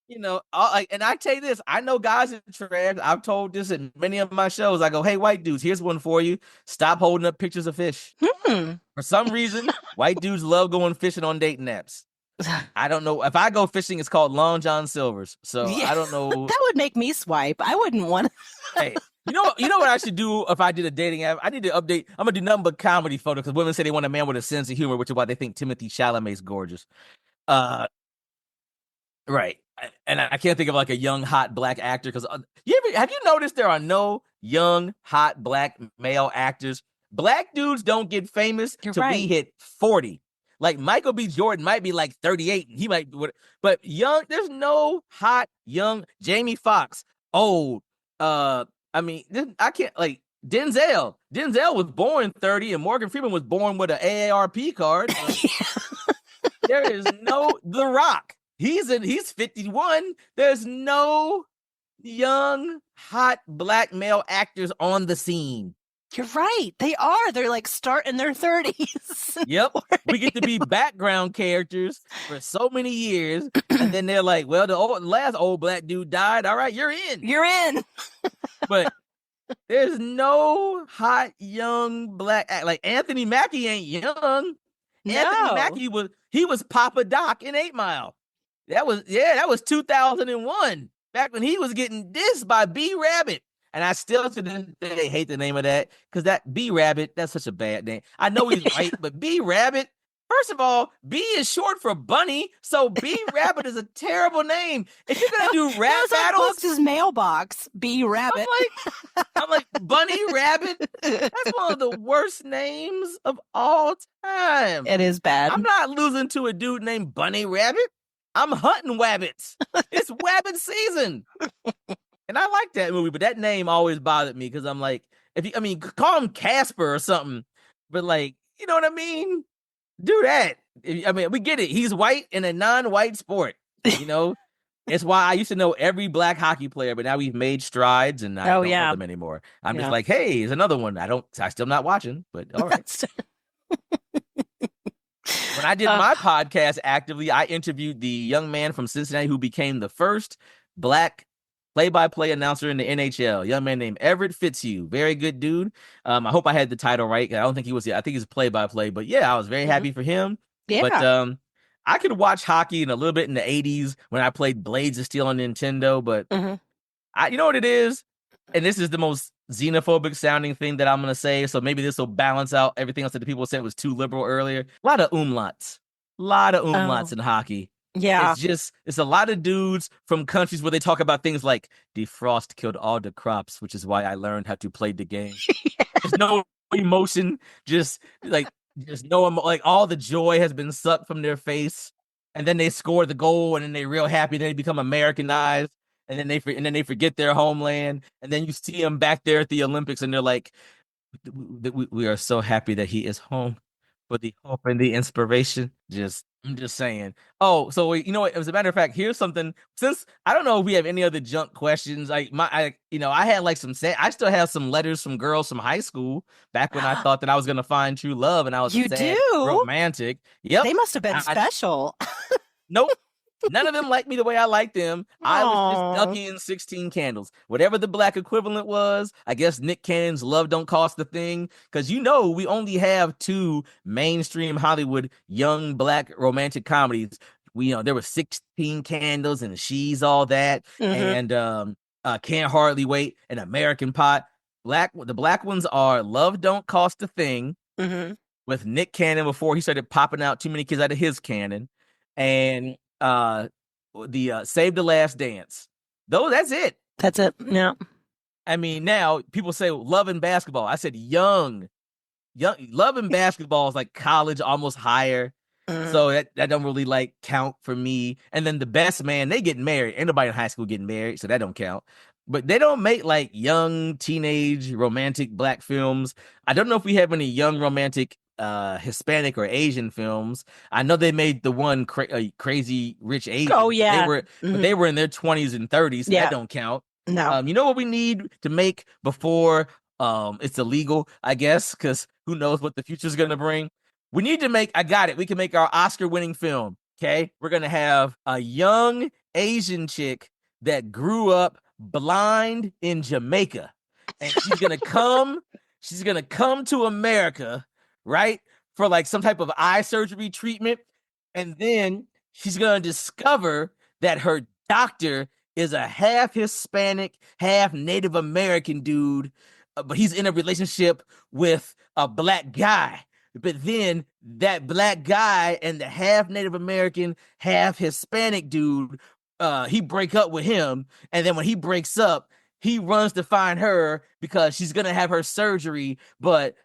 You know, and I tell you this, I know guys in trash. I've told this in many of my shows. I go, hey, white dudes, here's one for you. Stop holding up pictures of fish. For some reason, white dudes love going fishing on dating apps. I don't know. If I go fishing, it's called Long John Silver's. So I don't know. That would make me swipe. I wouldn't want to. Hey, you know what I should do if I did a dating app? I need to update. I'm going to do nothing but comedy photos because women say they want a man with a sense of humor, which is why they think Timothée Chalamet's gorgeous. Right. And I can't think of like a young, hot black actor because have you noticed there are no young, hot black male actors? Black dudes don't get famous till we hit 40. Like Michael B. Jordan might be like 38. And he might, but young, there's no hot, young Jamie Foxx, old. I mean, I can't like Denzel. Denzel was born 30 and Morgan Freeman was born with an AARP card. There is no The Rock. He's 51. There's no young, hot black male actors on the scene. You're right. They are. They're like starting their 30s. Yep. We get to be background characters for so many years. And then they're like, well, the last old black dude died. All right, you're in. You're in. But there's no hot, young black like Anthony Mackie ain't young. No. Anthony Mackie was Papa Doc in 8 Mile. That was 2001, back when he was getting dissed by B Rabbit. And I still to this day hate the name of that because that B Rabbit, that's such a bad name. I know he's right, but B Rabbit, first of all, B is short for bunny, so B Rabbit is a terrible name. If you're gonna do rap battles, his mailbox, B Rabbit. I'm like Bunny Rabbit. That's one of the worst names of all time. It is bad. I'm not losing to a dude named Bunny Rabbit. I'm hunting wabbits. It's wabbit season. And I like that movie, but that name always bothered me because I'm like, call him Casper or something. But like, you know what I mean? Do that. We get it. He's white in a non-white sport. You know? It's why I used to know every black hockey player, but now we've made strides and I don't know them anymore. I'm just like, hey, here's another one. I still not watching, but all right. When I did my podcast actively, I interviewed the young man from Cincinnati who became the first black play-by-play announcer in the NHL. A young man named Everett Fitzhugh. Very good dude. I hope I had the title right. I don't think he was. I think he's play-by-play. But yeah, I was very happy for him. Yeah. But I could watch hockey in a little bit in the 80s when I played Blades of Steel on Nintendo. But you know what it is? And this is the most xenophobic sounding thing that I'm going to say. So maybe this will balance out everything else that the people said was too liberal earlier. A lot of umlauts. In hockey. Yeah. It's a lot of dudes from countries where they talk about things like defrost killed all the crops, which is why I learned how to play the game. There's no emotion, just like just knowing like all the joy has been sucked from their face, and then they score the goal, and then they're real happy. Then they become Americanized, and then they forget their homeland, and then you see them back there at the Olympics, and they're like, we are so happy that he is home for the hope and the inspiration. I'm just saying. Oh, so you know what? As a matter of fact, here's something. Since I don't know if we have any other junk questions, I had like I still have some letters from girls from high school back when I thought that I was gonna find true love, and I was a You sad do? romantic. Yep. They must have been special. Nope. None of them liked me the way I liked them. I was just Aw. Ducky and 16 Candles. Whatever the black equivalent was, I guess Nick Cannon's Love Don't Cost a Thing. Because we only have two mainstream Hollywood young black romantic comedies. There were 16 Candles and She's All That, and Can't Hardly Wait and American Pie. The black ones are Love Don't Cost a Thing with Nick Cannon before he started popping out too many kids out of his canon, and the Save the Last Dance. Though that's it. That's it. Yeah. I mean, now people say Love and Basketball. I said young Love and Basketball is like college, almost higher. So that don't really like count for me. And then The Best Man, they get married. Ain't nobody in high school getting married, so that don't count. But they don't make like young teenage romantic black films. I don't know if we have any young romantic Hispanic or Asian films. I know they made the one Crazy Rich Asian. Oh yeah, but they were in their 20s and 30s. So that don't count. No. You know what we need to make before it's illegal, I guess, because who knows what the future's gonna bring. We need to make. I got it. We can make our Oscar-winning film. Okay, we're gonna have a young Asian chick that grew up blind in Jamaica, and she's gonna come. She's gonna come to America, right, for like some type of eye surgery treatment, and then she's gonna discover that her doctor is a half Hispanic, half Native American dude, but he's in a relationship with a black guy. But then that black guy and the half Native American, half Hispanic dude, he break up with him. And then when he breaks up, he runs to find her because she's going to have her surgery. But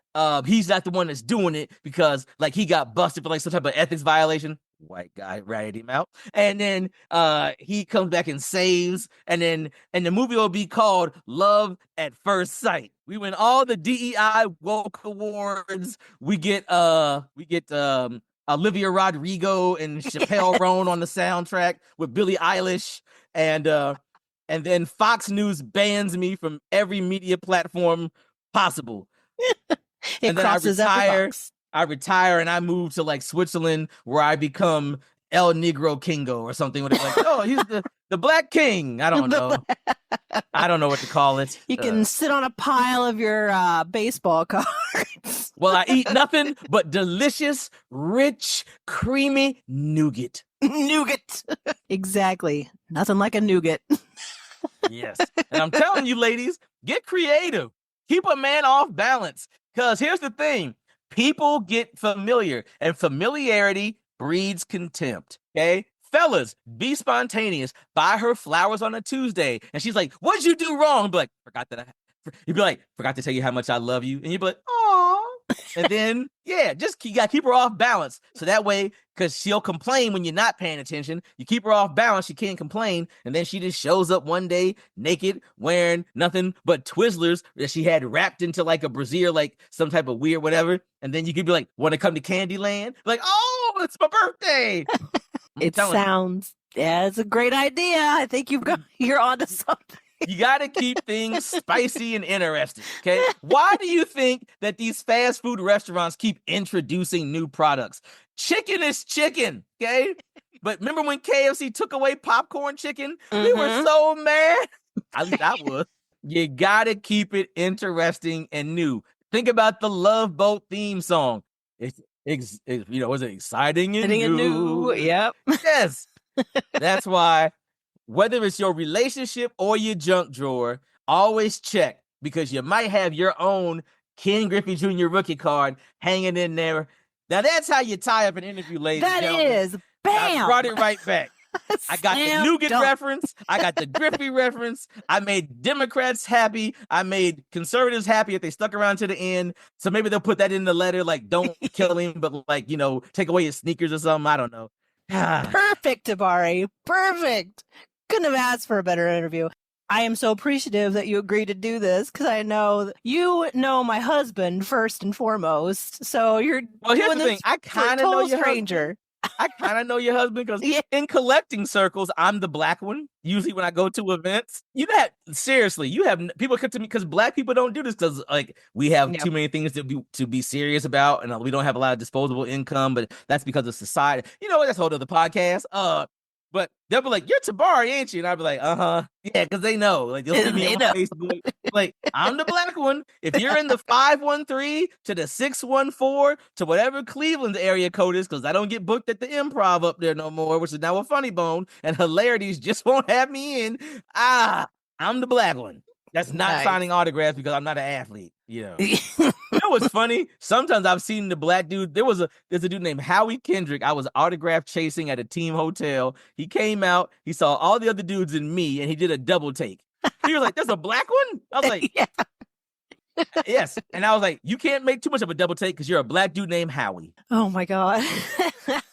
he's not the one that's doing it because like he got busted for like some type of ethics violation. White guy ratted him out. And then he comes back and saves. And the movie will be called Love at First Sight. We win all the DEI woke awards. We get Olivia Rodrigo and Chappelle Roan on the soundtrack with Billie Eilish, and then Fox News bans me from every media platform possible. And then I retire and I move to like Switzerland where I become El Negro Kingo or something. With it. Like, oh, he's the Black King. I don't know. I don't know what to call it. You can sit on a pile of your baseball cards. Well, I eat nothing but delicious, rich, creamy nougat. Nougat. Exactly. Nothing like a nougat. Yes. And I'm telling you, ladies, get creative. Keep a man off balance. Because here's the thing. People get familiar, and familiarity breeds contempt. Okay? Fellas, be spontaneous. Buy her flowers on a Tuesday. And she's like, what'd you do wrong? Be like, you'd be like, forgot to tell you how much I love you. And you'd be like, aw. And then, yeah, you got to keep her off balance. So that way, because she'll complain when you're not paying attention. You keep her off balance, she can't complain. And then she just shows up one day naked, wearing nothing but Twizzlers that she had wrapped into like a brassiere, like some type of weird whatever. And then you could be like, want to come to Candyland? Like, oh, it's my birthday. It's a great idea. I think you're onto something. You got to keep things spicy and interesting, okay? Why do you think that these fast food restaurants keep introducing new products? Chicken is chicken, okay? But remember when KFC took away popcorn chicken? We were so mad. At least I was. You got to keep it interesting and new. Think about the Love Boat theme song. Was it exciting and new? Yep. Yes. That's why. Whether it's your relationship or your junk drawer, always check because you might have your own Ken Griffey Jr. rookie card hanging in there. Now, that's how you tie up an interview, ladies and gentlemen. That is. Bam! I brought it right back. I got the nougat reference. I got the Griffey reference. I made Democrats happy. I made conservatives happy if they stuck around to the end. So maybe they'll put that in the letter, like, don't kill him, but like, take away his sneakers or something. I don't know. Perfect, Tabari. Perfect. Couldn't have asked for a better interview. I am so appreciative that you agreed to do this because I know you know my husband first and foremost. So you're here's the thing. I kind of know your stranger. Husband. I kind of know your husband because in collecting circles, I'm the black one. Usually when I go to events, seriously, you have people come to me because black people don't do this because like we have too many things to be serious about, and we don't have a lot of disposable income. But that's because of society. You know what? That's a whole other podcast. But they'll be like, "You're Tabari, ain't you?" And I'll be like, "Uh-huh." Yeah, because they know. Like, they'll see me on Facebook. Like, I'm the black one. If you're in the 513 to the 614 to whatever Cleveland's area code is, because I don't get booked at the Improv up there no more, which is now a Funny Bone, and Hilarities just won't have me in. I'm the black one. That's not signing autographs because I'm not an athlete, You know what's funny? Sometimes I've seen the black dude. There's a dude named Howie Kendrick. I was autograph chasing at a team hotel. He came out, he saw all the other dudes and me, and he did a double take. He was like, "There's a black one?" I was like, "Yes." And I was like, "You can't make too much of a double take because you're a black dude named Howie." Oh my God.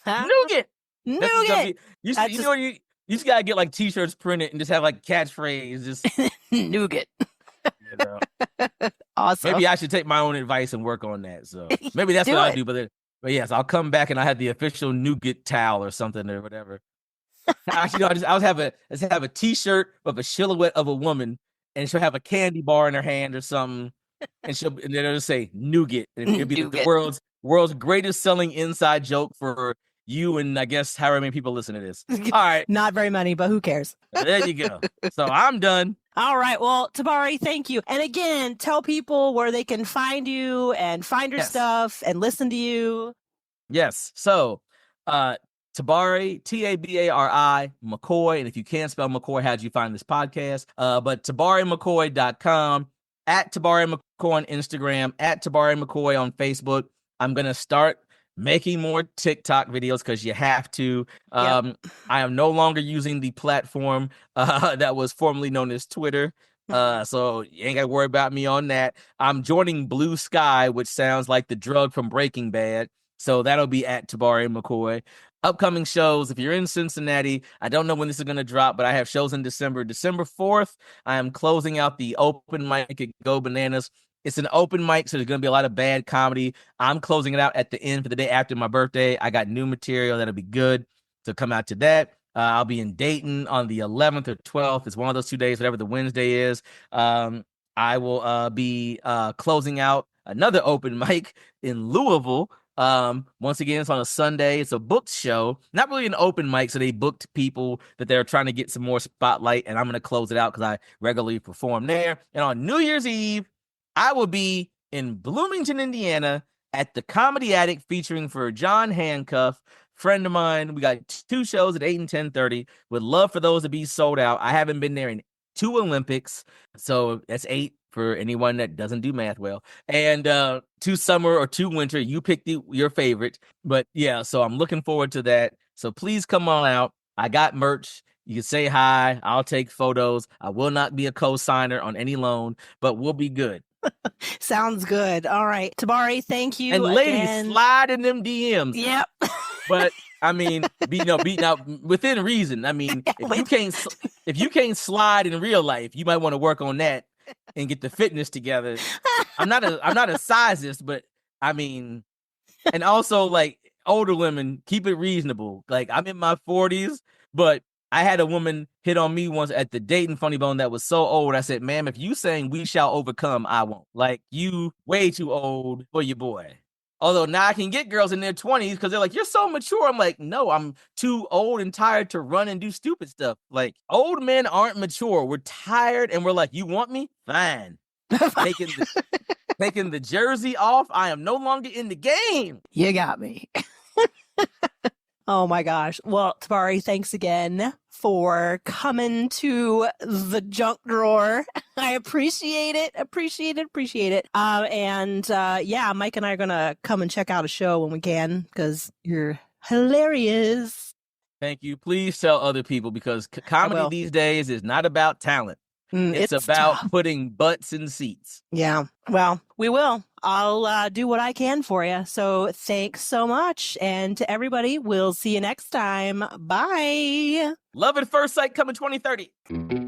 Nougat. Nougat. You just gotta get like t-shirts printed and just have like catchphrase, just nougat. Awesome. Maybe I should take my own advice and work on that. So maybe that's what I'll do. But yes, I'll come back and I have the official nougat towel or something or whatever. Actually, I'll have a t-shirt of a silhouette of a woman, and she'll have a candy bar in her hand or something, and then it'll say nougat, and it'll be the world's greatest selling inside joke for you and I guess however many people listen to this. All right. Not very many, but who cares? There you go. So I'm done. All right. Well, Tabari, thank you. And again, tell people where they can find you and find your stuff and listen to you. Yes. So Tabari, Tabari McCoy. And if you can't spell McCoy, how'd you find this podcast? But TabariMcCoy.com, at Tabari McCoy on Instagram, at Tabari McCoy on Facebook. I'm going to start making more TikTok videos because you have to. I am no longer using the platform that was formerly known as Twitter. So you ain't got to worry about me on that. I'm joining Blue Sky, which sounds like the drug from Breaking Bad. So that'll be at Tabari McCoy. Upcoming shows, if you're in Cincinnati, I don't know when this is going to drop, but I have shows in December. December 4th, I am closing out the open mic at Go Bananas. It's an open mic, so there's going to be a lot of bad comedy. I'm closing it out at the end for the day after my birthday. I got new material that'll be good to come out to that. I'll be in Dayton on the 11th or 12th. It's one of those 2 days, whatever the Wednesday is. I will be closing out another open mic in Louisville. Once again, it's on a Sunday. It's a booked show, not really an open mic. So they booked people that they're trying to get some more spotlight, and I'm going to close it out because I regularly perform there. And on New Year's Eve, I will be in Bloomington, Indiana at the Comedy Attic featuring for John Handcuff, friend of mine. We got 2 shows at 8 and 10:30. Would love for those to be sold out. I haven't been there in 2 Olympics, so that's 8 for anyone that doesn't do math well. And 2 summer or 2 winter, you pick your favorite. But yeah, so I'm looking forward to that. So please come on out. I got merch. You can say hi. I'll take photos. I will not be a co-signer on any loan, but we'll be good. Sounds good. All right. Tabari, thank you. And ladies, slide in them DMs. Yep. But I mean, within reason. I mean, if you can't slide in real life, you might want to work on that and get the fitness together. I'm not a sizist, but I mean, and also like older women, keep it reasonable. Like I'm in my 40s, but I had a woman hit on me once at the Dayton Funny Bone that was so old. I said, "Ma'am, if you saying we shall overcome, I won't. Like you way too old for your boy." Although now I can get girls in their 20s because they're like, "You're so mature." I'm like, "No, I'm too old and tired to run and do stupid stuff." Like old men aren't mature. We're tired and we're like, "You want me? Fine." Taking the jersey off. I am no longer in the game. You got me. Oh my gosh. Well, Tabari, thanks again for coming to the junk drawer. I appreciate it. Mike and I are going to come and check out a show when we can because you're hilarious. Thank you. Please tell other people, because comedy these days is not about talent. It's about putting butts in seats. Yeah. Well, we will. I'll do what I can for you. So thanks so much. And to everybody, we'll see you next time. Bye. Love at First Sight coming 2030.